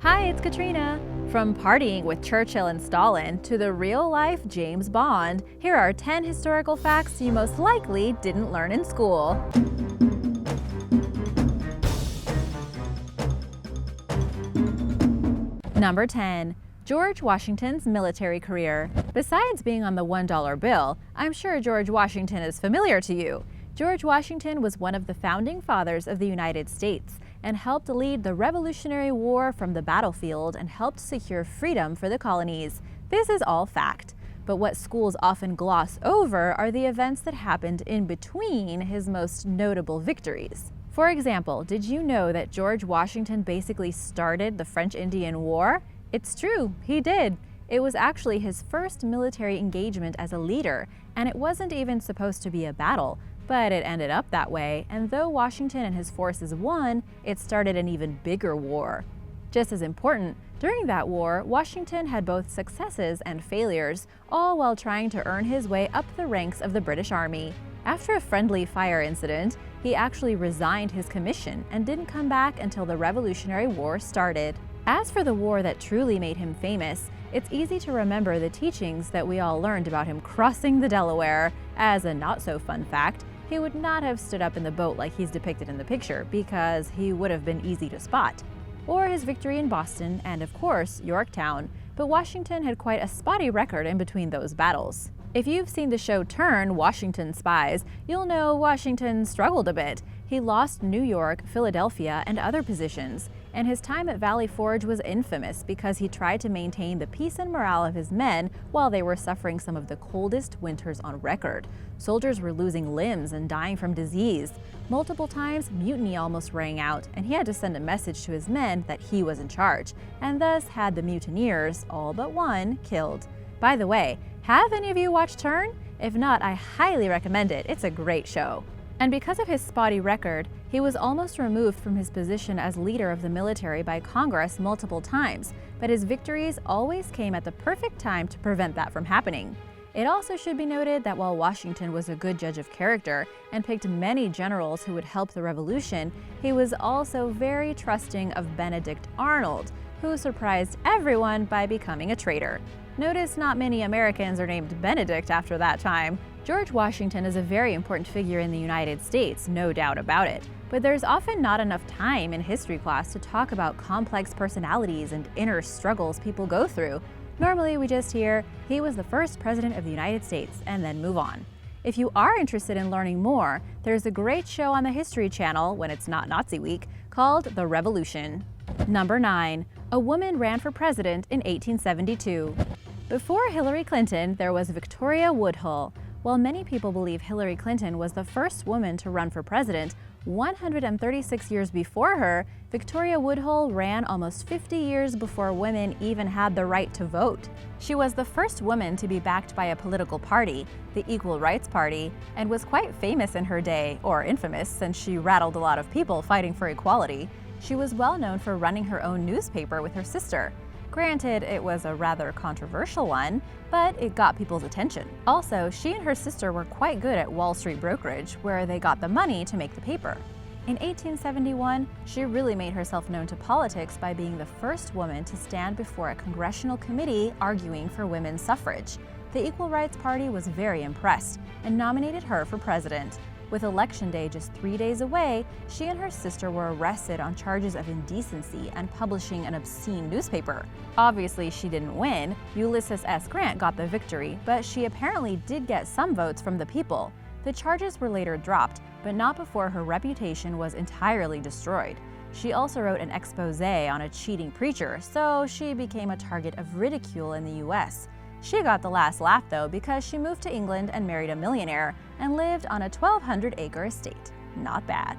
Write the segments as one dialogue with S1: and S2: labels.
S1: Hi, it's Katrina. From partying with Churchill and Stalin to the real-life James Bond, here are 10 historical facts you most likely didn't learn in school. Number 10. George Washington's military career. Besides being on the $1 bill, I'm sure George Washington is familiar to you. George Washington was one of the founding fathers of the United States and helped lead the Revolutionary War from the battlefield and helped secure freedom for the colonies. This is all fact. But what schools often gloss over are the events that happened in between his most notable victories. For example, did you know that George Washington basically started the French-Indian War? It's true, he did. It was actually his first military engagement as a leader, and it wasn't even supposed to be a battle, but it ended up that way, and though Washington and his forces won, it started an even bigger war. Just as important, during that war, Washington had both successes and failures, all while trying to earn his way up the ranks of the British Army. After a friendly fire incident, he actually resigned his commission and didn't come back until the Revolutionary War started. As for the war that truly made him famous, it's easy to remember the teachings that we all learned about him crossing the Delaware. As a not-so-fun fact, he would not have stood up in the boat like he's depicted in the picture because he would have been easy to spot. Or his victory in Boston and, of course, Yorktown. But Washington had quite a spotty record in between those battles. If you've seen the show Turn, Washington Spies, you'll know Washington struggled a bit. He lost New York, Philadelphia, and other positions, and his time at Valley Forge was infamous because he tried to maintain the peace and morale of his men while they were suffering some of the coldest winters on record. Soldiers were losing limbs and dying from disease. Multiple times, mutiny almost rang out, and he had to send a message to his men that he was in charge, and thus had the mutineers, all but one, killed. By the way, have any of you watched Turn? If not, I highly recommend it. It's a great show. And because of his spotty record, he was almost removed from his position as leader of the military by Congress multiple times, but his victories always came at the perfect time to prevent that from happening. It also should be noted that while Washington was a good judge of character and picked many generals who would help the revolution, he was also very trusting of Benedict Arnold, who surprised everyone by becoming a traitor. Notice not many Americans are named Benedict after that time. George Washington is a very important figure in the United States, no doubt about it. But there's often not enough time in history class to talk about complex personalities and inner struggles people go through. Normally we just hear, he was the first president of the United States, and then move on. If you are interested in learning more, there's a great show on the History Channel, when it's not Nazi Week, called The Revolution. Number 9. A woman ran for president in 1872. Before Hillary Clinton, there was Victoria Woodhull. While many people believe Hillary Clinton was the first woman to run for president, 136 years before her, Victoria Woodhull ran almost 50 years before women even had the right to vote. She was the first woman to be backed by a political party, the Equal Rights Party, and was quite famous in her day, or infamous since she rattled a lot of people fighting for equality. She was well known for running her own newspaper with her sister. Granted, it was a rather controversial one, but it got people's attention. Also, she and her sister were quite good at Wall Street brokerage, where they got the money to make the paper. In 1871, she really made herself known to politics by being the first woman to stand before a congressional committee arguing for women's suffrage. The Equal Rights Party was very impressed and nominated her for president. With Election Day just 3 days away, she and her sister were arrested on charges of indecency and publishing an obscene newspaper. Obviously, she didn't win. Ulysses S. Grant got the victory, but she apparently did get some votes from the people. The charges were later dropped, but not before her reputation was entirely destroyed. She also wrote an expose on a cheating preacher, so she became a target of ridicule in the US. She got the last laugh, though, because she moved to England and married a millionaire and lived on a 1,200-acre estate. Not bad.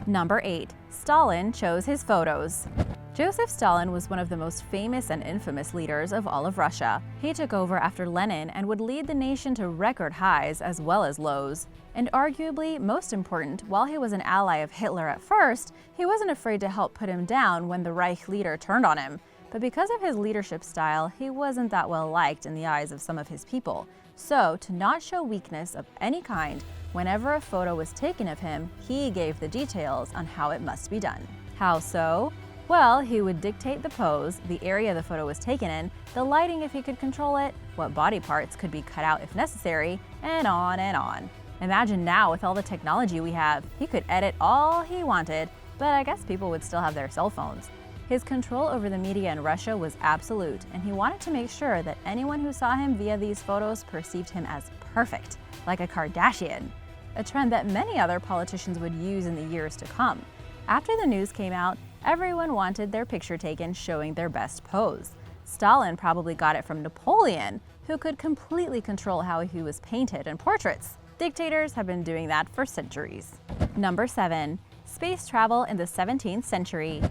S1: Number 8. Stalin chose his photos. Joseph Stalin was one of the most famous and infamous leaders of all of Russia. He took over after Lenin and would lead the nation to record highs as well as lows. And arguably most important, while he was an ally of Hitler at first, he wasn't afraid to help put him down when the Reich leader turned on him. But because of his leadership style, he wasn't that well liked in the eyes of some of his people. So, to not show weakness of any kind, whenever a photo was taken of him, he gave the details on how it must be done. How so? Well, he would dictate the pose, the area the photo was taken in, the lighting if he could control it, what body parts could be cut out if necessary, and on and on. Imagine now with all the technology we have, he could edit all he wanted, but I guess people would still have their cell phones. His control over the media in Russia was absolute, and he wanted to make sure that anyone who saw him via these photos perceived him as perfect, like a Kardashian, a trend that many other politicians would use in the years to come. After the news came out, everyone wanted their picture taken showing their best pose. Stalin probably got it from Napoleon, who could completely control how he was painted in portraits. Dictators have been doing that for centuries. Number 7. Space travel in the 17th century.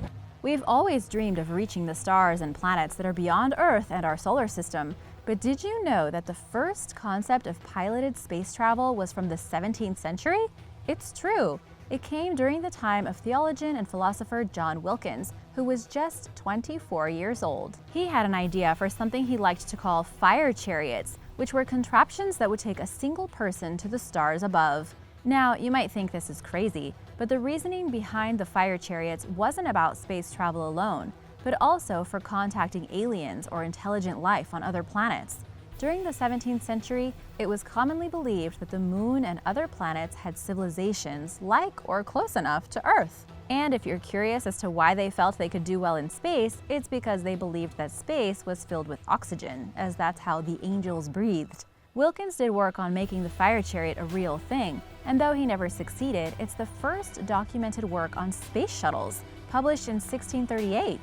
S1: We've always dreamed of reaching the stars and planets that are beyond Earth and our solar system, but did you know that the first concept of piloted space travel was from the 17th century? It's true. It came during the time of theologian and philosopher John Wilkins, who was just 24 years old. He had an idea for something he liked to call fire chariots, which were contraptions that would take a single person to the stars above. Now, you might think this is crazy, but the reasoning behind the fire chariots wasn't about space travel alone, but also for contacting aliens or intelligent life on other planets. During the 17th century, it was commonly believed that the moon and other planets had civilizations like or close enough to Earth. And if you're curious as to why they felt they could do well in space, it's because they believed that space was filled with oxygen, as that's how the angels breathed. Wilkins did work on making the fire chariot a real thing, and though he never succeeded, it's the first documented work on space shuttles, published in 1638.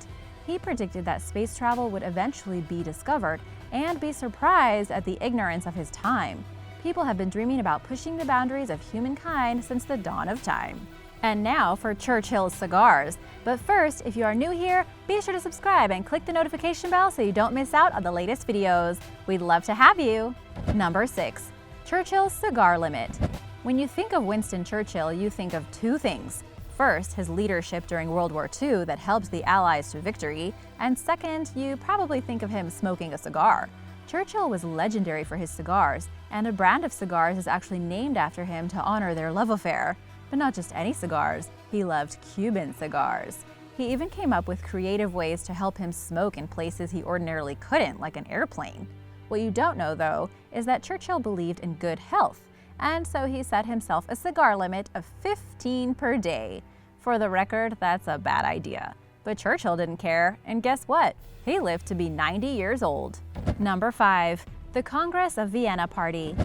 S1: He predicted that space travel would eventually be discovered and be surprised at the ignorance of his time. People have been dreaming about pushing the boundaries of humankind since the dawn of time. And now for Churchill's cigars. But first, if you are new here, be sure to subscribe and click the notification bell so you don't miss out on the latest videos. We'd love to have you. Number 6. Churchill's cigar limit. When you think of Winston Churchill, you think of two things. First, his leadership during World War II that helped the Allies to victory, and second, you probably think of him smoking a cigar. Churchill was legendary for his cigars, and a brand of cigars is actually named after him to honor their love affair. But not just any cigars, he loved Cuban cigars. He even came up with creative ways to help him smoke in places he ordinarily couldn't, like an airplane. What you don't know, though, is that Churchill believed in good health, and so he set himself a cigar limit of 15 per day. For the record, that's a bad idea. But Churchill didn't care, and guess what? He lived to be 90 years old. Number 5. The Congress of Vienna Party.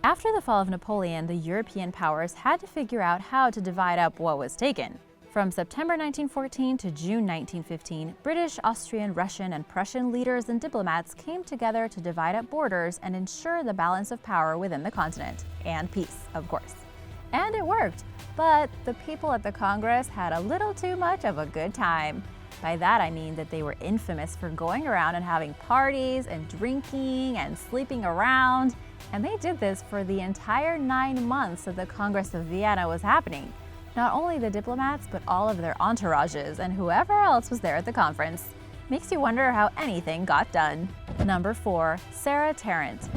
S1: After the fall of Napoleon, the European powers had to figure out how to divide up what was taken. From September 1914 to June 1915, British, Austrian, Russian, and Prussian leaders and diplomats came together to divide up borders and ensure the balance of power within the continent. And peace, of course. And it worked, but the people at the Congress had a little too much of a good time. By that I mean that they were infamous for going around and having parties and drinking and sleeping around, and they did this for the entire 9 months that the Congress of Vienna was happening. Not only the diplomats, but all of their entourages and whoever else was there at the conference. Makes you wonder how anything got done. Number 4. Sarah Tarrant.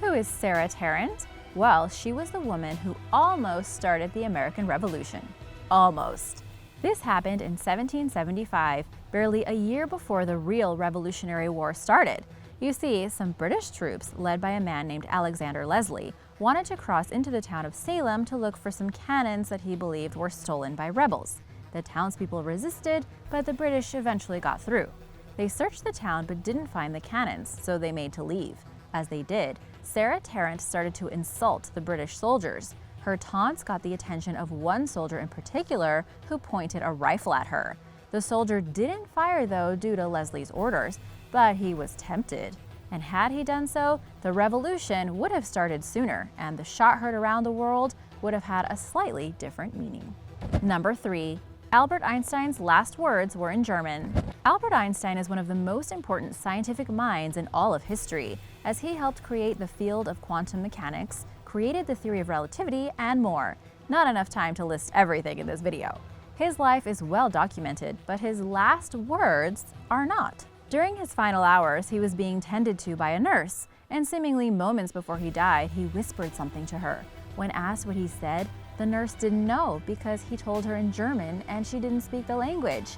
S1: Who is Sarah Tarrant? Well, she was the woman who almost started the American Revolution. Almost. This happened in 1775, barely a year before the real Revolutionary War started. You see, some British troops, led by a man named Alexander Leslie, wanted to cross into the town of Salem to look for some cannons that he believed were stolen by rebels. The townspeople resisted, but the British eventually got through. They searched the town but didn't find the cannons, so they made to leave. As they did, Sarah Tarrant started to insult the British soldiers. Her taunts got the attention of one soldier in particular who pointed a rifle at her. The soldier didn't fire, though, due to Leslie's orders, but he was tempted. And had he done so, the revolution would have started sooner, and the shot heard around the world would have had a slightly different meaning. Number 3. Albert Einstein's last words were in German. Albert Einstein is one of the most important scientific minds in all of history, as he helped create the field of quantum mechanics, created the theory of relativity, and more. Not enough time to list everything in this video. His life is well documented, but his last words are not. During his final hours, he was being tended to by a nurse, and seemingly moments before he died, he whispered something to her. When asked what he said, the nurse didn't know because he told her in German and she didn't speak the language.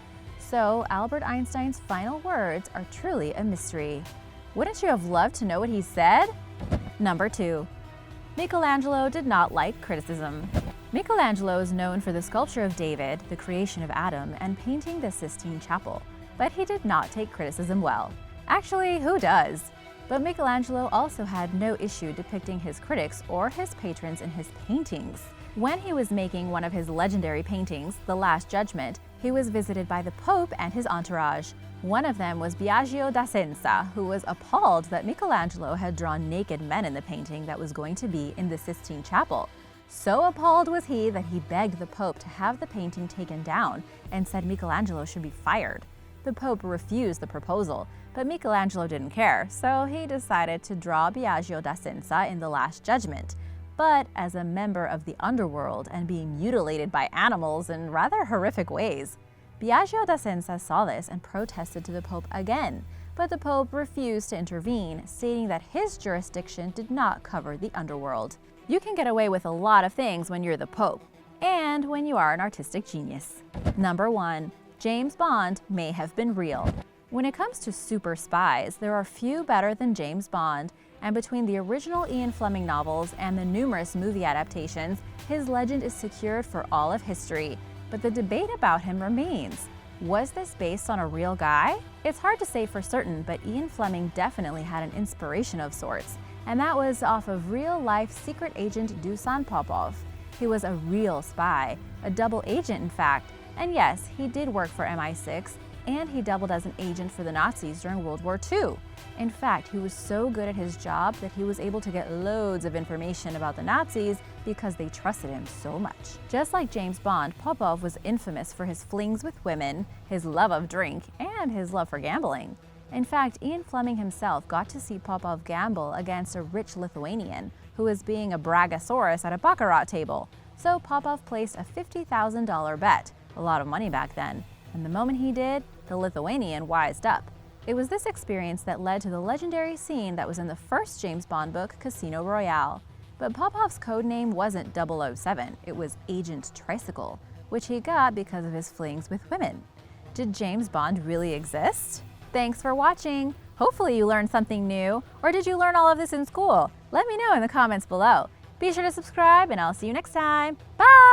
S1: So Albert Einstein's final words are truly a mystery. Wouldn't you have loved to know what he said? Number 2. Michelangelo did not like criticism. Michelangelo is known for the sculpture of David, the creation of Adam, and painting the Sistine Chapel, but he did not take criticism well. Actually, who does? But Michelangelo also had no issue depicting his critics or his patrons in his paintings. When he was making one of his legendary paintings, The Last Judgment, he was visited by the Pope and his entourage. One of them was Biagio da Senza, who was appalled that Michelangelo had drawn naked men in the painting that was going to be in the Sistine Chapel. So appalled was he that he begged the Pope to have the painting taken down and said Michelangelo should be fired. The Pope refused the proposal, but Michelangelo didn't care, so he decided to draw Biagio da Senza in The Last Judgment. But as a member of the underworld and being mutilated by animals in rather horrific ways. Biagio da Senza saw this and protested to the Pope again, but the Pope refused to intervene, stating that his jurisdiction did not cover the underworld. You can get away with a lot of things when you're the Pope, and when you are an artistic genius. Number 1. James Bond may have been real. When it comes to super spies, there are few better than James Bond, and between the original Ian Fleming novels and the numerous movie adaptations, his legend is secured for all of history. But the debate about him remains. Was this based on a real guy? It's hard to say for certain, but Ian Fleming definitely had an inspiration of sorts, and that was off of real-life secret agent Dusan Popov. He was a real spy, a double agent in fact, and yes, he did work for MI6, and he doubled as an agent for the Nazis during World War II. In fact, he was so good at his job that he was able to get loads of information about the Nazis because they trusted him so much. Just like James Bond, Popov was infamous for his flings with women, his love of drink, and his love for gambling. In fact, Ian Fleming himself got to see Popov gamble against a rich Lithuanian who was being a bragasaurus at a baccarat table. So Popov placed a $50,000 bet, a lot of money back then, and the moment he did, the Lithuanian wised up. It was this experience that led to the legendary scene that was in the first James Bond book, Casino Royale. But Popov's code name wasn't 007, it was Agent Tricycle, which he got because of his flings with women. Did James Bond really exist? Thanks for watching! Hopefully you learned something new, or did you learn all of this in school? Let me know in the comments below. Be sure to subscribe, and I'll see you next time. Bye!